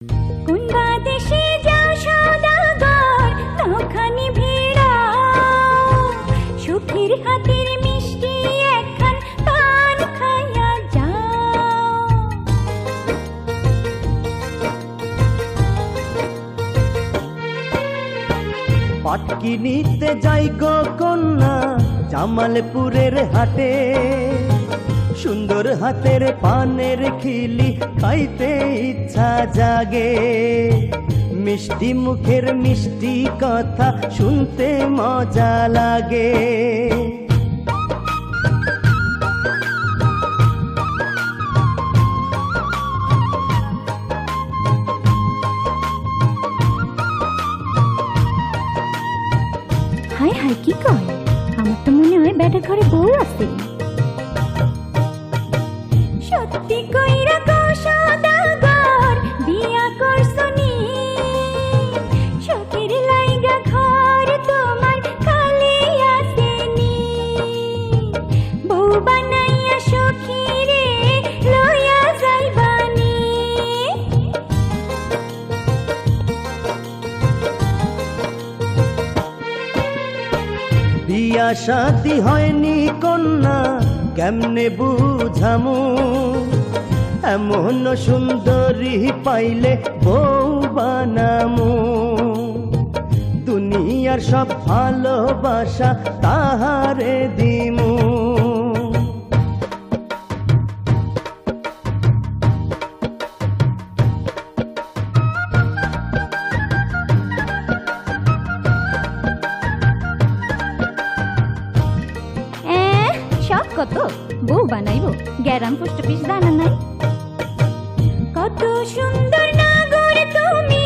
কোন দেশে যাও সদাগর তখনই ভিড় সুখীর হাতের মিষ্টি একখান পান খাইয়া যাও। পাটকি নিতে যাই গো কন্যা জামালপুরের হাটে, সুন্দর হাতের পানের খিলি খাইতে ইচ্ছা জাগে, মিষ্টি মুখের মিষ্টি কথা শুনতে মজা লাগে। হায় হায় কি কয়, আমার তো মনে হয় ব্যাটার ঘরে বউ আছে। সত্যি কইরা গো সদাগর বিয়া করছনি, শখের লাইগা ঘর তোমার খালি আসেনি। বউ বানাইয়া সখীরে লইয়া যাইবানি। বিয়া শাদী হয়নি কন্যা কেমনে বুঝামু, এমন সুন্দরী পাইলে বউ বানামু। দুনিয়ার সব ভালোবাসা তাহারে দিমু। শখ কত বউ বানাইব, গ্যারাম পোস্ট অফিস জানা নাই। কত সুন্দর নাগর তুমি,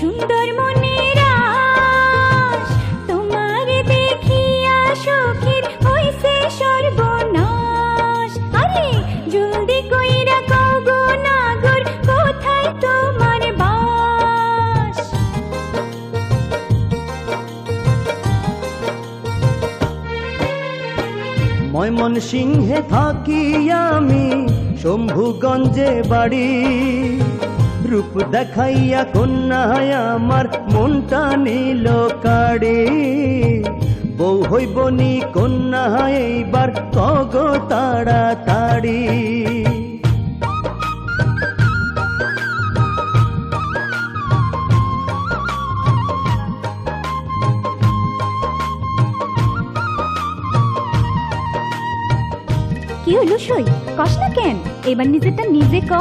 সুন্দর মনের আশ, তোমার দেখিয়া সখীর হইছে সর্বনাশ। আরে জলদি কইরা কও গো নাগর কোথায় তোমার বাস। ময়মনসিংহে থাকি আমি, শম্ভুগঞ্জে বাড়ি, রূপ দেখাইয়া কন্যায় আমার মনটা নিল কাড়ি। বউ হইবনি কন্যা এইবার কগ তাড়াতাড়ি। কি হলো সই, কস না কেন, এবার নিজেরটা নিজে ক।